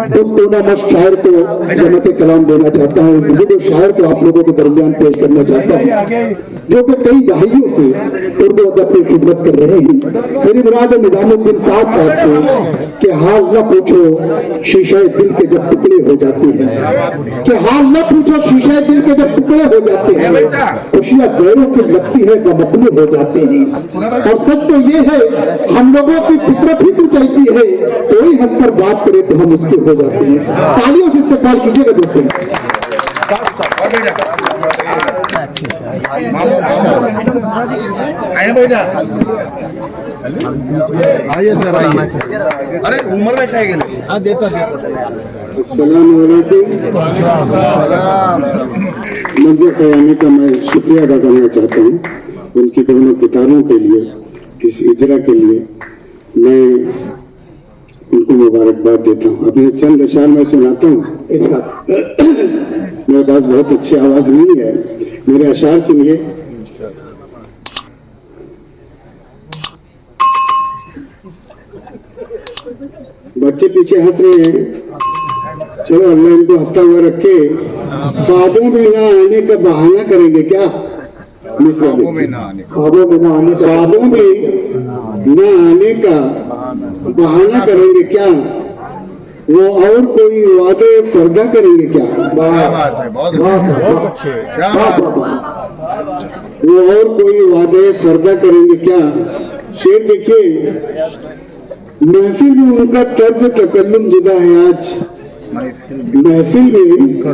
उस टूर्नामेंट शायर को जन्नत कलाम देना चाहता हूँ। मुझे तो शायर को आप लोगों के दरमियान पेश करना चाहता हूँ, जो कि कई दहाइयों से उर्दू अदब की खिदमत कर रहे हैं। मेरी मुराद निजामुद्दीन साहब से कि हाल न पूछो शीशे दिल के जब टुकड़े हो जाते हैं, कि हाल न पूछो शीशे दिल के जब टुकड़े हो जाते हैं, खुशियां गैरों की लगती है गम अपने हो जाते हैं। और सच तो ये है हम लोगों की फितरत ही कुछ ऐसी है, कोई हंसकर बात करे तो हम उसके हो जाते हैं। तालियों से इस्तेमाल कीजिएगा दोस्तों। आइए सर आइए। अरे उम्र में क्या गेले? अस्सलाम वालेकुम। मंजर ख़यानी का मैं शुक्रिया अदा करना चाहता हूँ उनकी दोनों किताबों के लिए, इस इजरा के लिए मैं उनको मुबारकबाद देता हूँ। अपने चंद अशार में सुनाता हूँ। मेरे पास बहुत अच्छी आवाज़ नहीं है, मेरे अशार सुनिए। बच्चे पीछे हंस रहे हैं, चलो अल्लाह इनको हंसता हुआ रखे। ख्वाबों में ना आने का बहाना करेंगे क्या? ख्वाबों में ना आने का बहाना करेंगे क्या? वो और कोई वादे फर्दा करेंगे क्या? वो और कोई वादे फर्दा करेंगे क्या? शेर देखिए, महफिल में उनका तर्ज तकल्लुम जुदा है आज। महफिल में उनका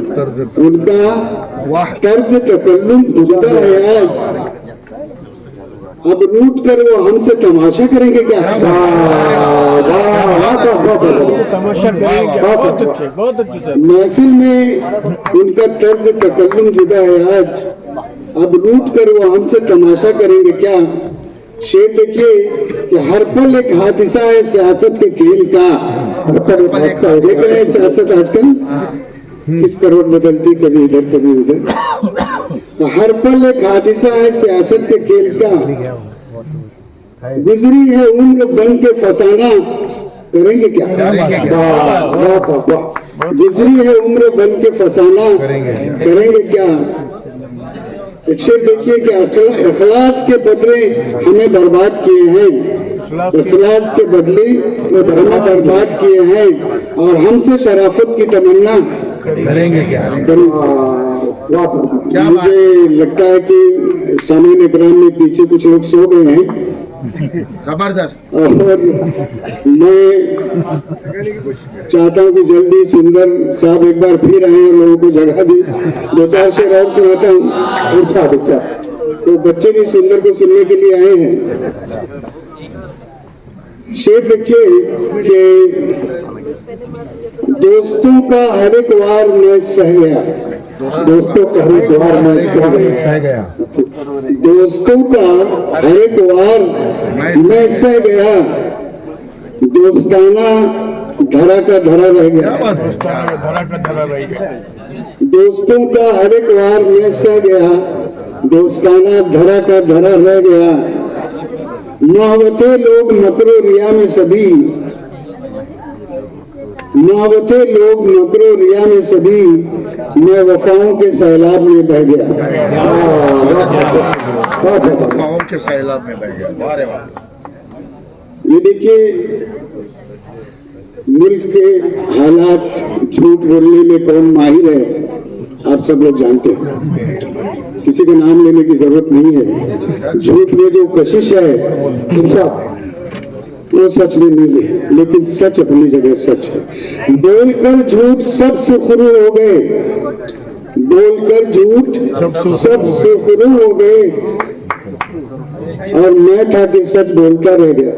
तर्ज तकल्लुम जुदा है आज। अब रूठ कर वो हमसे तमाशा करेंगे क्या? महफिल में उनका तर्ज तकल्लुम जुदा है आज। अब रूठ कर वो हमसे तमाशा करेंगे क्या? शेर देखिए कि हर पल एक हादिसा है सियासत के खेल का। हर पल एक हादसा है। देख रहे हैं सियासत आजकल किस करोड़ बदलती, कभी इधर कभी उधर। तो हर पल एक हादिसा है सियासत के खेल का। गुजरी है उम्र बन के फसाना करेंगे क्या? गुजरी है उम्र बन के फसाना करेंगे क्या? एक शेर देखिए कि इखलास के बदले हमें बर्बाद किए हैं। इखलास के बदले हमें बर्बाद किए हैं और हमसे शराफत की तमन्ना करेंगे क्या? मुझे लगता है कि सामने इकराम में पीछे कुछ लोग सो गए हैं। जबरदस्त। और मैं चाहता हूँ कि जल्दी सुंदर साहब एक बार फिर आए और लोगों को जगह दी। दो चार शेर और सुनाता हूँ। अच्छा तो बच्चे भी सुंदर को सुनने के लिए आए हैं। शेर देखिए कि दोस्तों का हर एक वार मैं सह गया। दोस्तों का हर एक वार मैं सह गया। दोस्तों का हर एक वार मैं सह गया। दोस्ताना धरा का धरा रह गया। दोस्तों का हर एक वार मैं सह गया। दोस्ताना धरा का धरा रह गया। मुहब्बतें लोग मकरो रिया में सभी, मुहब्बतें लोग मकरो रिया में सभी, मैं वफाओं के सैलाब में बह गया। वफाओं के सैलाब में बह गया। वाह रे वाह। ये देखिए मुल्क के हालात, झूठ बोलने में कौन माहिर है आप सब लोग जानते हैं, किसी का नाम लेने की जरूरत नहीं है। झूठ में जो कशिश है वो सच में नहीं है, लेकिन सच अपनी जगह सच है। बोलकर झूठ सब सुखरू हो गए। बोलकर झूठ सब सुखरू हो गए और मैं था कि सच बोलता रह गया।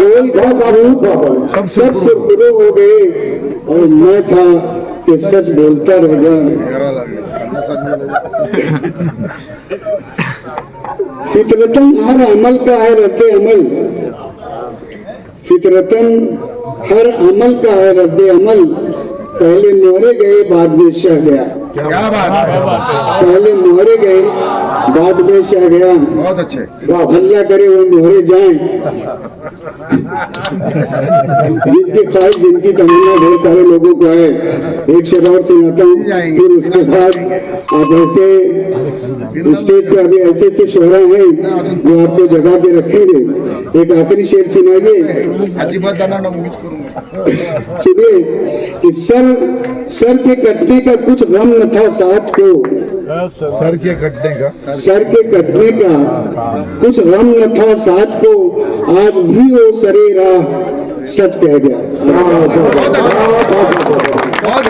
बोलकर सब सुखरू हो गए और मैं था कि सच बोलता रह गया। फितरतन हर अमल का है रद्द अमल। फितरतन हर अमल का है रद्द अमल। पहले मोहरे गए बाद में शह गया। क्या बात है, पहले मोहरे गए, बाद में शाह गया। बहुत अच्छे। वाह भल्ला करे वो मोहरे जाए। जिनकी ख्वाहिश जिनकी तमन्ना ढेर सारे लोगों को है। एक शेर और सुनाता हूँ, फिर उसके बाद आप ऐसे स्टेज पे अभी ऐसे ऐसे शोहरा हैं जो आपको जगा के रखेंगे। एक आखिरी शेर सुनाइए, अजीबत जाना ना उम्मीद करूंगा। सुनिए कि सर के कटने का कुछ गम न था साथ को, सर के कटने का सर के कटने का कुछ गम न था साथ को, आज भी वो सरे राह सच कह गया। बहुत